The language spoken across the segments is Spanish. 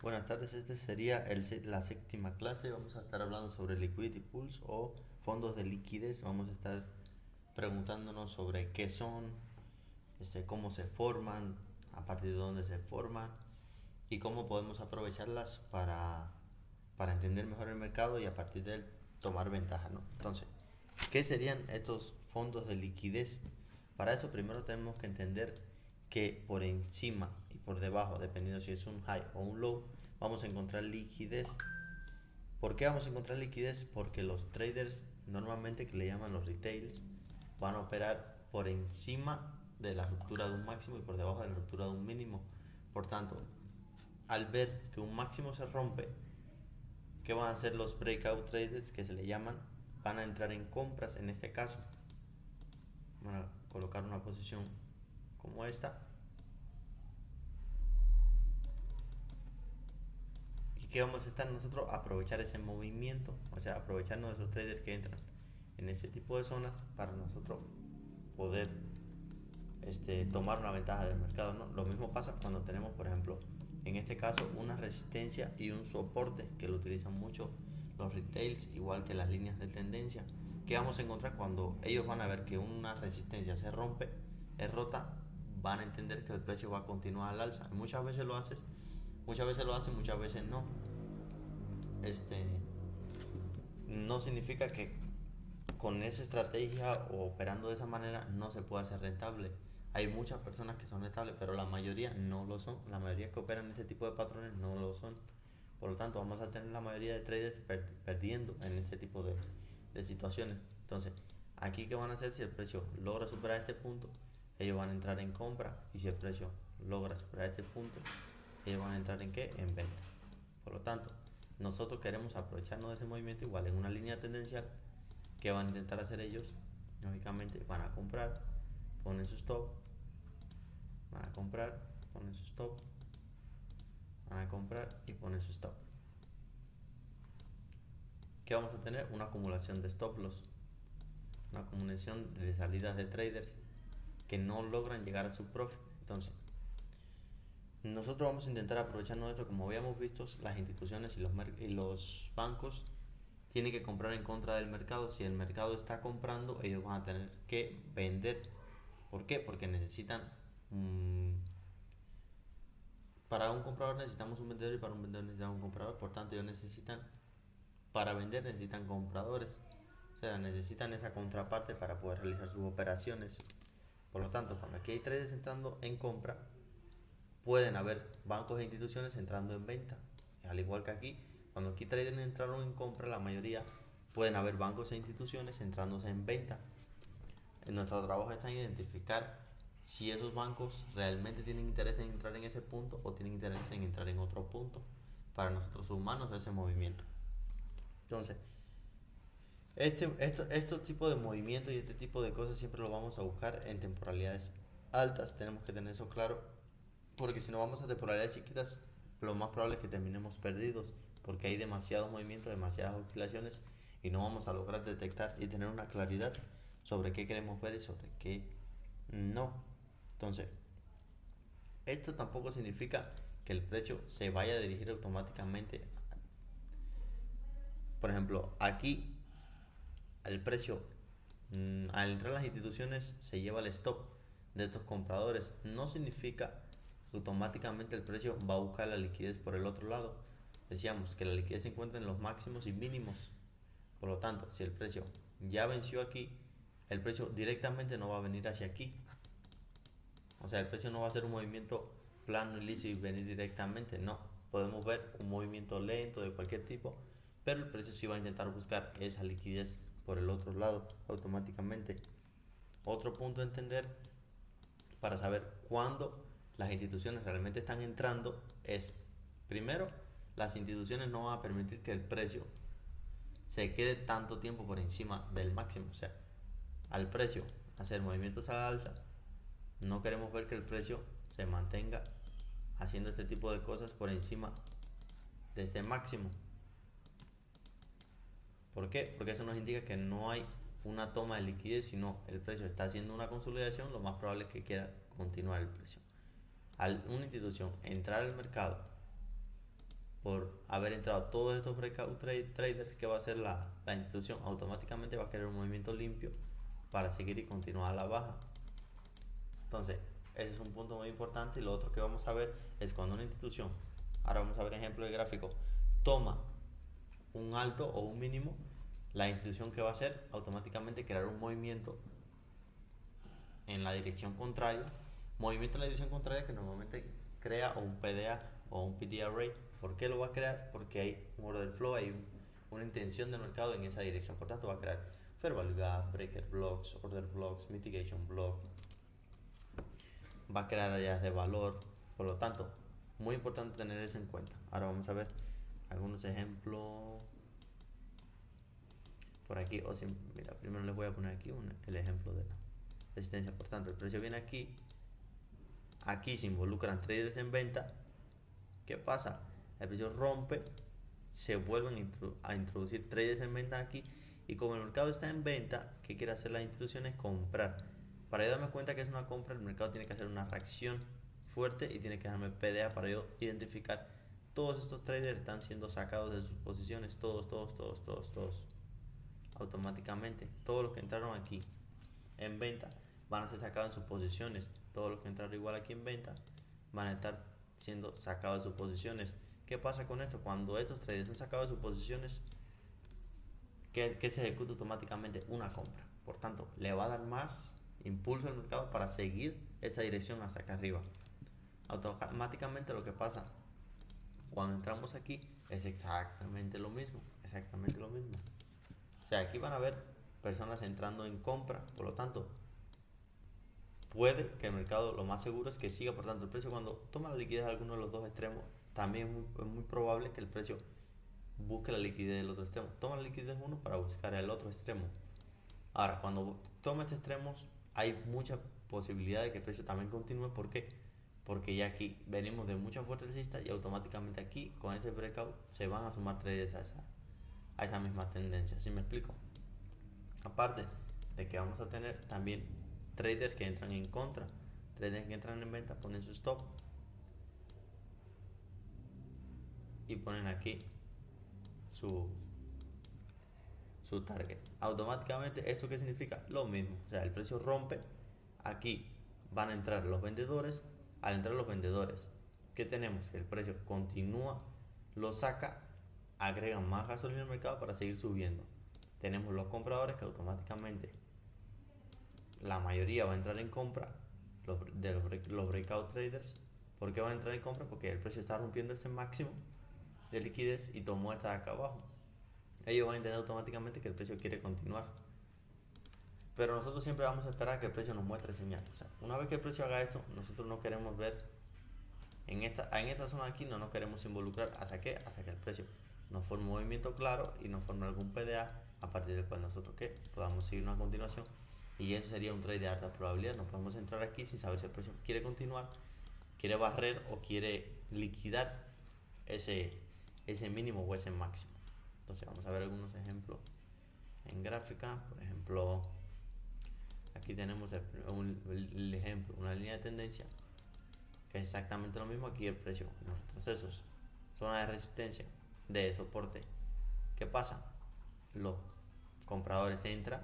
Buenas tardes, este sería la séptima clase. Vamos a estar hablando sobre liquidity pools o fondos de liquidez. Vamos a estar preguntándonos sobre qué son, cómo se forman, a partir de dónde se forman y cómo podemos aprovecharlas para entender mejor el mercado y a partir de él tomar ventaja, ¿no? Entonces, ¿qué serían estos fondos de liquidez? Para eso primero tenemos que entender que por encima y por debajo, dependiendo si es un high o un low, vamos a encontrar liquidez. ¿Por qué vamos a encontrar liquidez? Porque los traders normalmente, que le llaman los retails, van a operar por encima de la ruptura de un máximo y por debajo de la ruptura de un mínimo. Por tanto, al ver que un máximo se rompe, ¿qué van a hacer los breakout traders, que se le llaman? Van a entrar en compras en este caso. Van a colocar una posición como esta. ¿Y qué vamos a estar nosotros? Aprovechar ese movimiento, o sea, aprovecharnos de esos traders que entran en ese tipo de zonas para nosotros poder tomar una ventaja del mercado, ¿no? Lo mismo pasa cuando tenemos, por ejemplo, en este caso, una resistencia y un soporte, que lo utilizan mucho los retails, igual que las líneas de tendencia. ¿Qué vamos a encontrar cuando ellos van a ver que una resistencia se rompe, es rota? Van a entender que el precio va a continuar al alza. Muchas veces lo hacen, muchas veces no. Este, no significa que con esa estrategia o operando de esa manera no se pueda hacer rentable. Hay muchas personas que son rentables, pero la mayoría no lo son. La mayoría que operan este tipo de patrones no lo son. Por lo tanto, vamos a tener la mayoría de traders perdiendo en este tipo de situaciones. Entonces, aquí qué van a hacer: si el precio logra superar este punto, ellos van a entrar en compra, y si el precio logra superar este punto, ellos van a entrar en qué, en venta. Por lo tanto, nosotros queremos aprovecharnos de ese movimiento igual en una línea tendencial. ¿Qué van a intentar hacer ellos? Lógicamente van a comprar, ponen su stop, van a comprar, ponen su stop, van a comprar y ponen su stop. ¿Qué vamos a tener? Una acumulación de stop loss, una acumulación de salidas de traders que no logran llegar a su profit. Entonces, nosotros vamos a intentar aprovecharnos de esto. Como habíamos visto, las instituciones y los bancos tienen que comprar en contra del mercado. Si el mercado está comprando, ellos van a tener que vender. ¿Por qué? Porque necesitan para un comprador necesitamos un vendedor y para un vendedor necesitamos un comprador. Por tanto, ellos necesitan, para vender necesitan compradores. O sea, necesitan esa contraparte para poder realizar sus operaciones. Por lo tanto, cuando aquí hay traders entrando en compra, pueden haber bancos e instituciones entrando en venta. Al igual que aquí, cuando aquí traders entraron en compra, la mayoría, pueden haber bancos e instituciones entrándose en venta. En nuestro trabajo está en identificar si esos bancos realmente tienen interés en entrar en ese punto o tienen interés en entrar en otro punto, para nosotros humanos ese movimiento. Entonces, estos tipos de movimientos y este tipo de cosas siempre lo vamos a buscar en temporalidades altas. Tenemos que tener eso claro, porque si no vamos a temporalidades chiquitas, lo más probable es que terminemos perdidos, porque hay demasiado movimiento, demasiadas oscilaciones, y no vamos a lograr detectar y tener una claridad sobre qué queremos ver y sobre qué no. Entonces, esto tampoco significa que el precio se vaya a dirigir automáticamente. Por ejemplo, aquí el precio, al entrar a las instituciones, se lleva el stop de estos compradores. No significa que automáticamente el precio va a buscar la liquidez por el otro lado. Decíamos que la liquidez se encuentra en los máximos y mínimos. Por lo tanto, si el precio ya venció aquí, el precio directamente no va a venir hacia aquí. O sea, el precio no va a ser un movimiento plano y liso y venir directamente. No, podemos ver un movimiento lento de cualquier tipo, pero el precio sí va a intentar buscar esa liquidez por el otro lado automáticamente. Otro punto a entender para saber cuándo las instituciones realmente están entrando es: primero, las instituciones no van a permitir que el precio se quede tanto tiempo por encima del máximo. O sea, al precio hacer movimientos a la alza, no queremos ver que el precio se mantenga haciendo este tipo de cosas por encima de este máximo. ¿Por qué? Porque eso nos indica que no hay una toma de liquidez, sino el precio está haciendo una consolidación. Lo más probable es que quiera continuar el precio. Al una institución entrar al mercado por haber entrado todos estos breakout traders, ¿qué va a hacer la institución? Automáticamente va a crear un movimiento limpio para seguir y continuar a la baja. Entonces, ese es un punto muy importante. Y lo otro que vamos a ver es cuando una institución, ahora vamos a ver ejemplo de gráfico, toma un alto o un mínimo, la institución que va a hacer automáticamente crear un movimiento en la dirección contraria. Movimiento en la dirección contraria que normalmente crea o un PDA o un PD array. ¿Por qué lo va a crear? Porque hay un order flow, hay una intención del mercado en esa dirección. Por tanto, va a crear fair value gap, breaker blocks, order blocks, mitigation block. Va a crear áreas de valor. Por lo tanto, muy importante tener eso en cuenta. Ahora vamos a ver algunos ejemplos por aquí. O si, mira, primero les voy a poner aquí el ejemplo de la resistencia. Por tanto, el precio viene aquí. Aquí se involucran traders en venta. ¿Qué pasa? El precio rompe, se vuelven a introducir traders en venta aquí. Y como el mercado está en venta, ¿qué quiere hacer la institución? Es comprar. Para yo darme cuenta que es una compra, el mercado tiene que hacer una reacción fuerte y tiene que darme PDA para yo identificar todos estos traders están siendo sacados de sus posiciones, todos, automáticamente. Todos los que entraron aquí en venta van a ser sacados en sus posiciones. Todos los que entraron igual aquí en venta van a estar siendo sacados de sus posiciones. ¿Qué pasa con esto? Cuando estos traders son sacados de sus posiciones, ¿qué se ejecuta automáticamente? Una compra. Por tanto, le va a dar más impulso al mercado para seguir esta dirección hasta acá arriba. Automáticamente lo que pasa cuando entramos aquí es exactamente lo mismo. O sea, aquí van a ver personas entrando en compra. Por lo tanto, puede que el mercado, lo más seguro es que siga. Por tanto, el precio cuando toma la liquidez de alguno de los dos extremos, también es muy probable que el precio busque la liquidez del otro extremo. Toma la liquidez uno para buscar el otro extremo. Ahora, cuando toma este extremo, hay mucha posibilidad de que el precio también continúe. ¿Por qué? Porque ya aquí venimos de mucha fuerte alcista y automáticamente aquí, con ese breakout, se van a sumar traders a esa misma tendencia. ¿Sí me explico? Aparte de que vamos a tener también traders que entran en contra, traders que entran en venta, ponen su stop y ponen aquí su target. Automáticamente, ¿esto qué significa? Lo mismo. O sea, el precio rompe, aquí van a entrar los vendedores. Al entrar los vendedores, ¿qué tenemos? Que el precio continúa, lo saca, agregan más gasolina al mercado para seguir subiendo. Tenemos los compradores que automáticamente la mayoría va a entrar en compra, los breakout traders. ¿Por qué van a entrar en compra? Porque el precio está rompiendo este máximo de liquidez y tomó esta de acá abajo. Ellos van a entender automáticamente que el precio quiere continuar. Pero nosotros siempre vamos a esperar a que el precio nos muestre señales. O sea, una vez que el precio haga esto, nosotros no queremos ver en esta zona de aquí, no nos queremos involucrar hasta que el precio nos forme un movimiento claro y nos forme algún PDA a partir del cual nosotros podamos seguir una continuación. Y eso sería un trade de alta probabilidad. Nos podemos entrar aquí sin saber si el precio quiere continuar, quiere barrer o quiere liquidar ese mínimo o ese máximo. Entonces vamos a ver algunos ejemplos en gráfica. Por ejemplo, aquí tenemos el ejemplo, una línea de tendencia que es exactamente lo mismo. Aquí el precio en los procesos, zona de resistencia, de soporte. ¿Qué pasa? Los compradores entran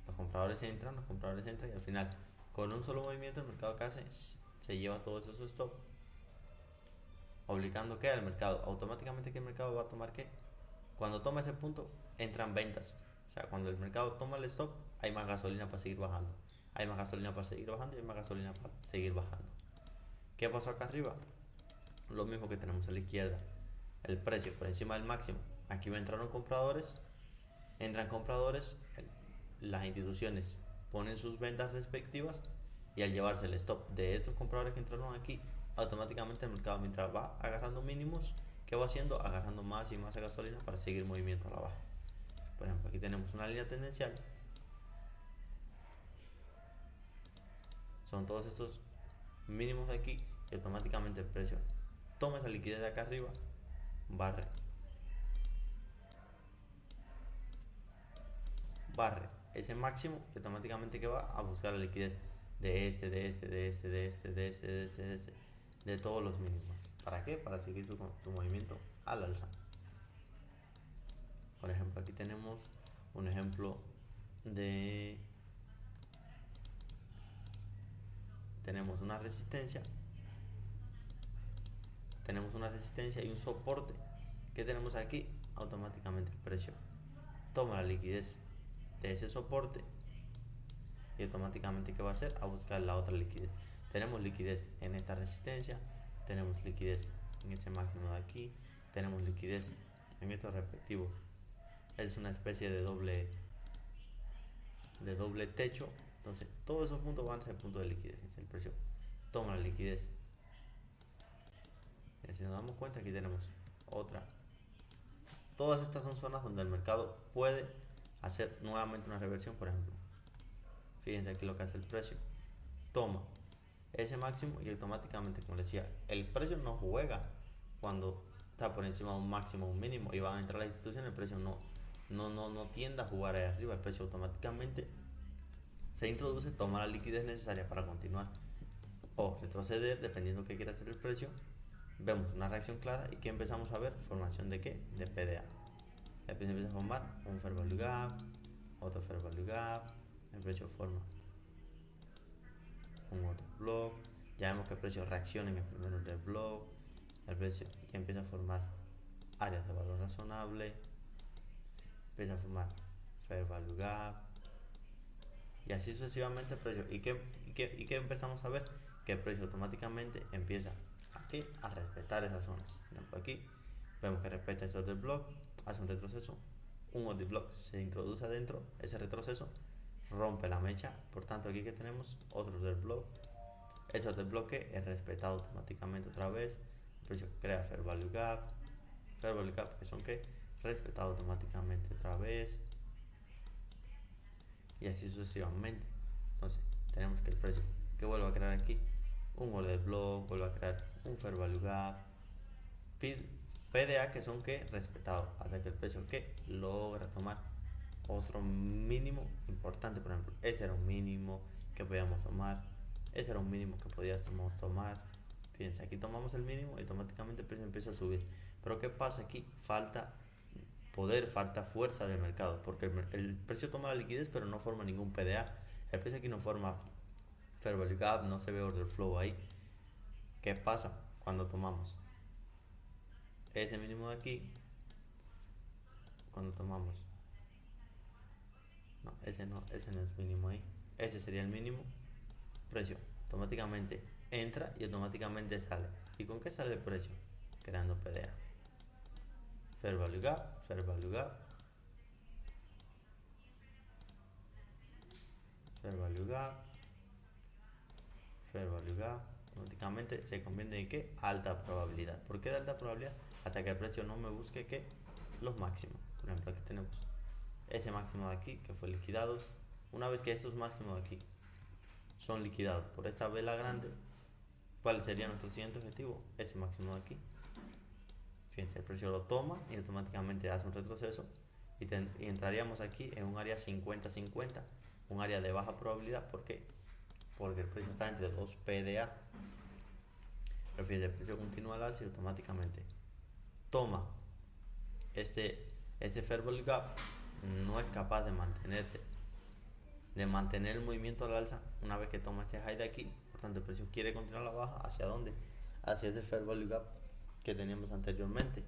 y al final con un solo movimiento el mercado que hace se lleva todos esos stop, obligando que al mercado automáticamente, que el mercado va a tomar que cuando toma ese punto entran ventas. O sea, cuando el mercado toma el stop, hay más gasolina para seguir bajando, y hay más gasolina para seguir bajando. ¿Qué pasó acá arriba? Lo mismo que tenemos a la izquierda, el precio por encima del máximo. Aquí entraron compradores, las instituciones ponen sus ventas respectivas y al llevarse el stop de estos compradores que entraron aquí, automáticamente el mercado, mientras va agarrando mínimos, ¿qué va haciendo? Agarrando más y más gasolina para seguir movimiento a la baja. Por ejemplo, aquí tenemos una línea tendencial, son todos estos mínimos de aquí y automáticamente el precio toma esa liquidez de acá arriba, barre ese máximo y automáticamente que va a buscar la liquidez de todos los mínimos. ¿Para qué? Para seguir su movimiento al alza. Por ejemplo, aquí tenemos un ejemplo de... Tenemos una resistencia y un soporte. ¿Qué tenemos aquí? Automáticamente el precio toma la liquidez de ese soporte y automáticamente ¿qué va a hacer? A buscar la otra liquidez. Tenemos liquidez en esta resistencia, tenemos liquidez en ese máximo de aquí, tenemos liquidez en estos respectivos. Es una especie de doble techo. Entonces todos esos puntos van a ser puntos de liquidez. El precio toma la liquidez. Y si nos damos cuenta, aquí tenemos otra. Todas estas son zonas donde el mercado puede hacer nuevamente una reversión. Por ejemplo, fíjense aquí lo que hace el precio: toma ese máximo y automáticamente, como les decía, el precio no juega cuando está por encima de un máximo o un mínimo y van a entrar las instituciones. El precio no tiende a jugar ahí arriba. El precio automáticamente se introduce, toma la liquidez necesaria para continuar o retroceder, dependiendo de qué quiera hacer el precio. Vemos una reacción clara y que empezamos a ver formación de ¿qué? De PDA. El precio empieza a formar un fair value gap, otro fair value gap, el precio forma un otro block. Ya vemos que el precio reacciona en el primero del block. El precio ya empieza a formar áreas de valor razonable, empieza a formar fair value gap y así sucesivamente el precio. ¿Y qué empezamos a ver? Que el precio automáticamente empieza aquí a respetar esas zonas. Por ejemplo, aquí vemos que respeta estos del block, hace un retroceso, un order block se introduce adentro, ese retroceso rompe la mecha. Por tanto, aquí que tenemos otro del block, ese order block es respetado automáticamente otra vez. El precio crea fair value gap, que son que respetado automáticamente otra vez y así sucesivamente. Entonces tenemos que el precio que vuelva a crear aquí un order block, vuelve a crear un fair value gap, PDA, que son que respetados, hasta que el precio que logra tomar otro mínimo importante. Por ejemplo, ese era un mínimo que podíamos tomar, ese era un mínimo que podíamos tomar. Fíjense, aquí tomamos el mínimo y automáticamente el precio empieza a subir. Pero ¿qué pasa aquí? Falta poder, falta fuerza del mercado, porque el precio toma la liquidez pero no forma ningún PDA. El precio aquí no forma fair value gap, no se ve order flow ahí. ¿Qué pasa cuando tomamos ese mínimo de aquí? Cuando tomamos, no, ese no es mínimo ahí, ese sería el mínimo. Precio automáticamente entra y automáticamente sale. ¿Y con qué sale el precio? Creando PDA. Fair value gap, fair value gap, fair value gap, fair value gap. Automáticamente se convierte en ¿qué? Alta probabilidad. ¿Por qué de alta probabilidad? Hasta que el precio no me busque ¿qué? Los máximos. Por ejemplo, aquí tenemos ese máximo de aquí que fue liquidados. Una vez que estos máximos de aquí son liquidados por esta vela grande, ¿cuál sería nuestro siguiente objetivo? Ese máximo de aquí. Fíjense, el precio lo toma y automáticamente hace un retroceso y entraríamos aquí en un área 50-50, un área de baja probabilidad. ¿Por qué? Porque el precio está entre dos PDA. Pero fíjense, el precio continúa al alza y automáticamente toma ese fair value gap, no es capaz de mantener el movimiento al alza una vez que toma este high de aquí. Por tanto, el precio quiere continuar a la baja. ¿Hacia dónde? Hacia ese fair value gap que teníamos anteriormente,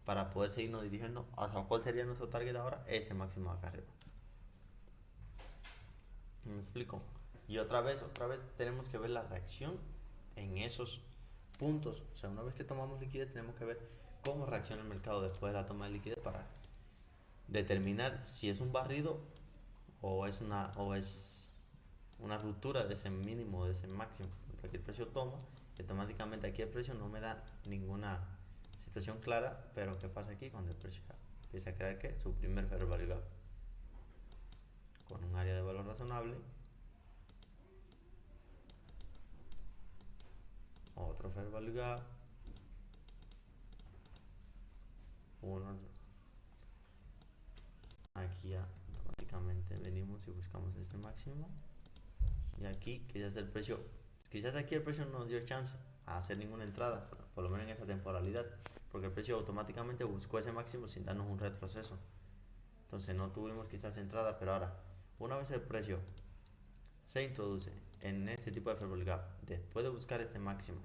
para poder seguirnos dirigiendo hacia cuál sería nuestro target ahora, ese máximo acá arriba. ¿Me explico? Y otra vez tenemos que ver la reacción en esos puntos. O sea, una vez que tomamos liquidez, tenemos que ver cómo reacciona el mercado después de la toma de liquidez para determinar si es un barrido o es una ruptura de ese mínimo, de ese máximo. Porque el precio toma y automáticamente aquí el precio no me da ninguna situación clara. Pero ¿qué pasa aquí? Cuando el precio empieza a crear ¿qué? Su primer fair value gap con un área de valor razonable, otro fair value gap, uno. Aquí ya automáticamente venimos y buscamos este máximo y aquí quizás aquí el precio nos dio chance a hacer ninguna entrada, por lo menos en esta temporalidad, porque el precio automáticamente buscó ese máximo sin darnos un retroceso. Entonces no tuvimos quizás entrada, pero ahora, una vez el precio se introduce en este tipo de fair value gap, después de buscar este máximo,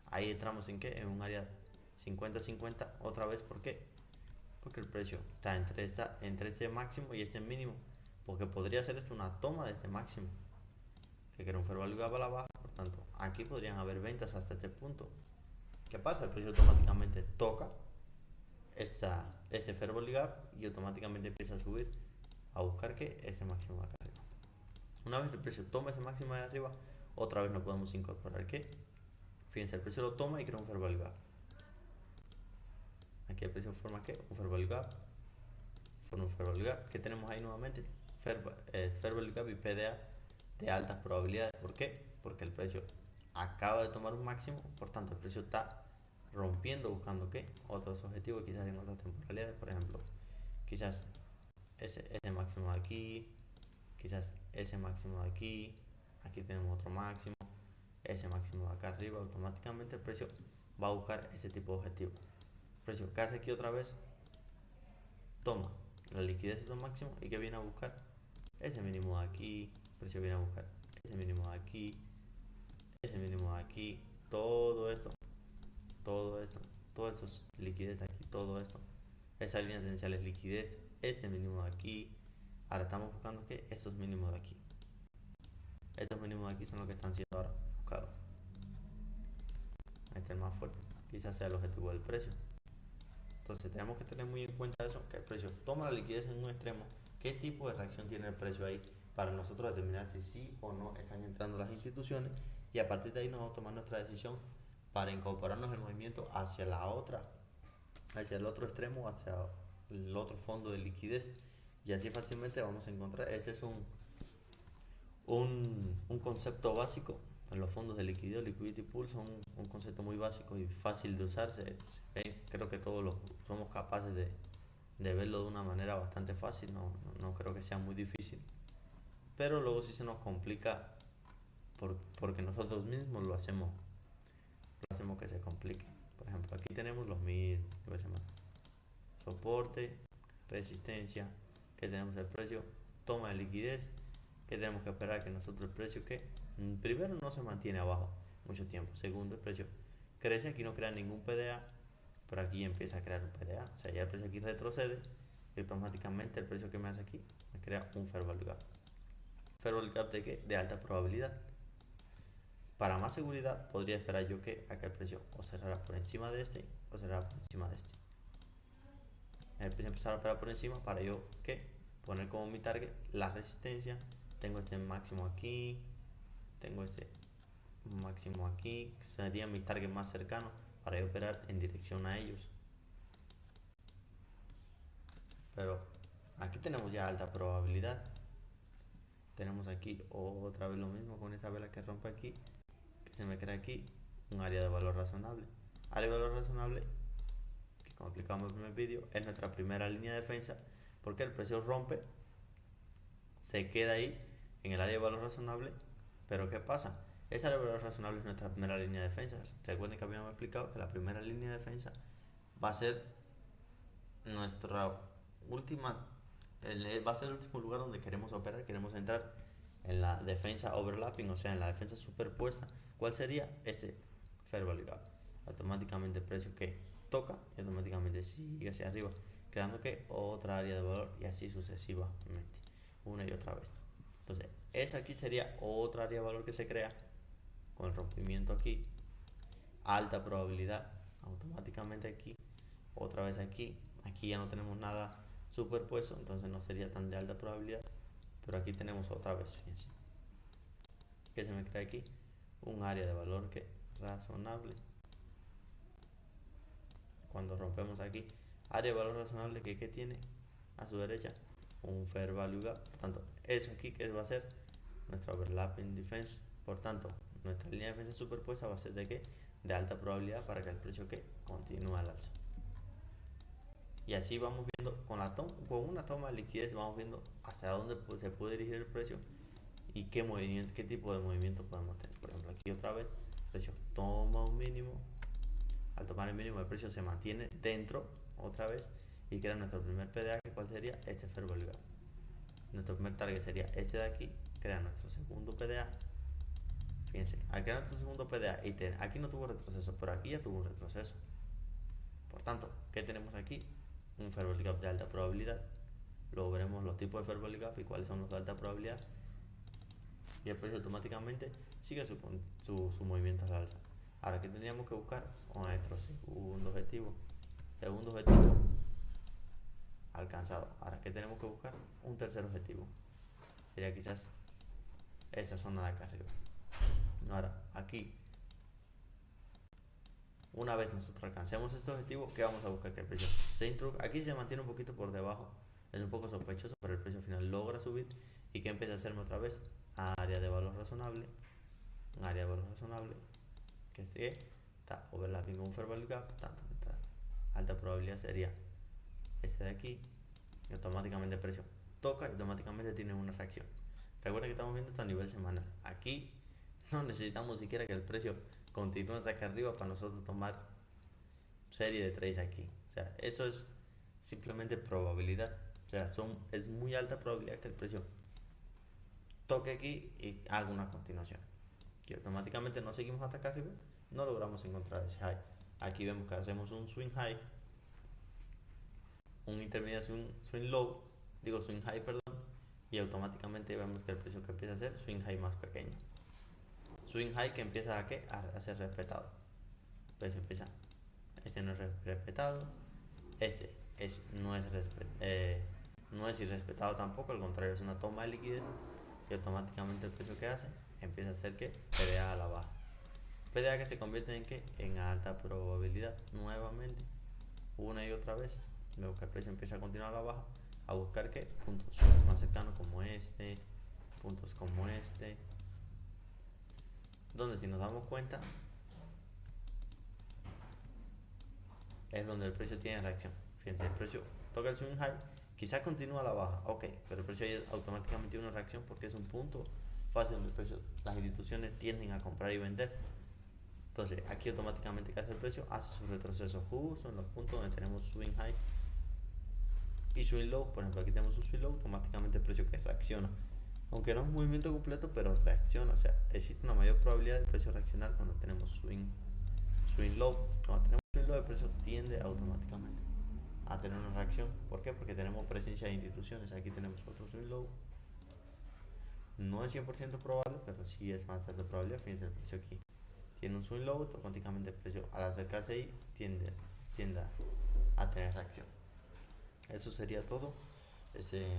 ahí entramos en qué, en un área 50-50 otra vez. ¿Por qué? Porque el precio está entre este máximo y este mínimo, porque podría ser esto una toma de este máximo, que era un fair value gap a la baja. Por tanto, aquí podrían haber ventas hasta este punto. ¿Qué pasa? El precio automáticamente toca ese fair value gap y automáticamente empieza a subir, a buscar que ese máximo de acá arriba. Una vez el precio toma ese máximo de arriba, otra vez no podemos incorporar que, fíjense, el precio lo toma y crea un fair value gap. Aquí el precio forma que un fair value gap, forma un fair value gap. ¿Qué tenemos ahí nuevamente? Fair value gap y PDA de altas probabilidades. ¿Por qué? Porque el precio acaba de tomar un máximo, por tanto el precio está rompiendo, buscando qué, otros objetivos, quizás en otras temporalidades. Por ejemplo, quizás ese máximo de aquí, quizás ese máximo de aquí, aquí tenemos otro máximo, ese máximo de acá arriba. Automáticamente el precio va a buscar ese tipo de objetivo. El precio que hace aquí otra vez, toma la liquidez de esos máximos y que viene a buscar ese mínimo de aquí. El precio viene a buscar ese mínimo de aquí, ese mínimo de aquí, todo esto, todo eso es liquidez aquí, todo esto, esa línea tendencial es liquidez, este mínimo de aquí. Ahora estamos buscando que estos mínimos de aquí, estos mínimos de aquí son los que están siendo ahora buscados. Este es el más fuerte, quizás sea el objetivo del precio. Entonces tenemos que tener muy en cuenta eso, que el precio toma la liquidez en un extremo, qué tipo de reacción tiene el precio ahí, para nosotros determinar si sí o no están entrando las instituciones, y a partir de ahí nosotros tomar nuestra decisión para incorporarnos el movimiento hacia el otro extremo, hacia el otro fondo de liquidez, y así fácilmente vamos a encontrar. Ese es un concepto básico en los fondos de liquidez. Liquidity pool son un concepto muy básico y fácil de usarse. Creo que todos somos capaces de verlo de una manera bastante fácil, no creo que sea muy difícil, pero luego sí se nos complica porque nosotros mismos lo hacemos que se complique. Por ejemplo, aquí tenemos los mismos, soporte, resistencia, que tenemos el precio, toma de liquidez, que tenemos que esperar que nosotros el precio que primero no se mantiene abajo mucho tiempo, segundo el precio crece, aquí no crea ningún PDA, pero aquí empieza a crear un PDA, o sea, ya el precio aquí retrocede y automáticamente el precio que me hace aquí me crea un fair value gap. Fair value gap de qué? De alta probabilidad. Para más seguridad podría esperar yo que acá el precio o cerrara por encima de este o cerrara por encima de este. El precio empezará a operar por encima para yo que poner como mi target la resistencia. Tengo este máximo aquí, tengo este máximo aquí, que serían mis targets más cercanos para yo operar en dirección a ellos. Pero aquí tenemos ya alta probabilidad. Tenemos aquí otra vez lo mismo con esa vela que rompe aquí, que se me crea aquí un área de valor razonable. Área de valor razonable, que como explicamos en el primer vídeo, es nuestra primera línea de defensa, porque el precio rompe, se queda ahí en el área de valor razonable. Pero ¿qué pasa? Esa área de valor razonable es nuestra primera línea de defensa. Recuerden que habíamos explicado que la primera línea de defensa va a ser nuestra última, va a ser el último lugar donde queremos operar, queremos entrar en la defensa overlapping, o sea, en la defensa superpuesta. ¿Cuál sería? Este fair value gap. Automáticamente el precio que toca y automáticamente sigue hacia arriba, creando que otra área de valor y así sucesivamente, una y otra vez. Entonces, esa aquí sería otra área de valor que se crea con el rompimiento aquí, alta probabilidad, automáticamente aquí, otra vez aquí ya no tenemos nada superpuesto, entonces no sería tan de alta probabilidad, pero aquí tenemos otra vez, fíjense, que se me crea aquí un área de valor que razonable. Cuando rompemos aquí, área de valor razonable que tiene a su derecha un fair value gap. Por tanto, eso aquí que va a ser nuestra overlapping defense. Por tanto, nuestra línea de defensa superpuesta va a ser de qué? De alta probabilidad para que el precio que continúe al alza. Y así vamos viendo con una toma de liquidez, vamos viendo hacia dónde se puede dirigir el precio y qué tipo de movimiento podemos tener. Por ejemplo, aquí otra vez precio toma un mínimo. Al tomar el mínimo, el precio se mantiene dentro otra vez y crea nuestro primer PDA, que cuál sería este Fair Value Gap. Nuestro primer target sería este de aquí, crea nuestro segundo PDA. Fíjense, al crear nuestro segundo PDA y aquí no tuvo retroceso, pero aquí ya tuvo un retroceso. Por tanto, ¿qué tenemos aquí? Un Fair Value Gap de alta probabilidad. Luego veremos los tipos de Fair Value Gap y cuáles son los de alta probabilidad. Y el precio automáticamente sigue su movimiento al alza. Ahora, ¿qué tendríamos que buscar? Nuestro segundo objetivo. Segundo objetivo alcanzado. Ahora, ¿qué tenemos que buscar? Un tercer objetivo. Sería quizás esta zona de acá arriba. Ahora, aquí, una vez nosotros alcancemos este objetivo, ¿qué vamos a buscar? Que el precio aquí se mantiene un poquito por debajo. Es un poco sospechoso, pero el precio final logra subir. ¿Y qué empieza a hacerme otra vez? Área de valor razonable. Un área de valor razonable. Que sigue. Está overlapping con un Fair Value Gap. Tanto alta probabilidad sería este de aquí. Y automáticamente el precio toca y automáticamente tiene una reacción. Recuerda que estamos viendo esto a nivel semanal. Aquí no necesitamos siquiera que el precio continúe hasta acá arriba para nosotros tomar serie de trades aquí. O sea, eso es simplemente probabilidad. O sea, es muy alta probabilidad que el precio toque aquí y haga una continuación. Que automáticamente no seguimos hasta acá arriba, no logramos encontrar ese high. Aquí vemos que hacemos un swing high, un intermedio swing low, swing high, perdón, y automáticamente vemos que el precio que empieza a hacer swing high más pequeño. Swing high que empieza a ser respetado. Pues empieza, este no es respetado, este no es irrespetado tampoco, al contrario, es una toma de liquidez y automáticamente el precio que hace empieza a hacer que PDA a la baja. PDA que se convierte en que en alta probabilidad nuevamente, una y otra vez. Vemos que el precio empieza a continuar a la baja, a buscar que puntos más cercanos como este, puntos como este, donde si nos damos cuenta es donde el precio tiene reacción. Fíjense, el precio toca el swing high, quizás continúa a la baja, ok, pero el precio ahí automáticamente tiene una reacción porque es un punto fácil donde el precio, las instituciones tienden a comprar y vender. Entonces aquí automáticamente, ¿qué hace el precio? Hace su retroceso justo en los puntos donde tenemos swing high y swing low. Por ejemplo, aquí tenemos un swing low, automáticamente el precio que reacciona, aunque no es un movimiento completo, pero reacciona. O sea, existe una mayor probabilidad del precio reaccionar cuando tenemos swing low. Cuando tenemos swing low, el precio tiende automáticamente a tener una reacción. ¿Por qué? Porque tenemos presencia de instituciones. Aquí tenemos otro swing low. No es 100% probable, pero sí es más alta probabilidad. Fíjense, el precio aquí tiene un swing low, automáticamente el precio al acercarse ahí tiende a tener reacción. Eso sería todo.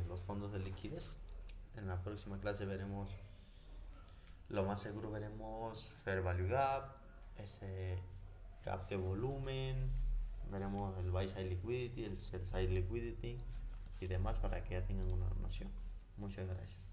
Los fondos de liquidez. En la próxima clase veremos, lo más seguro veremos Fair Value Gap, gap de volumen, veremos el Buy Side Liquidity, el Sell Side Liquidity y demás para que ya tengan una noción. Muchas gracias.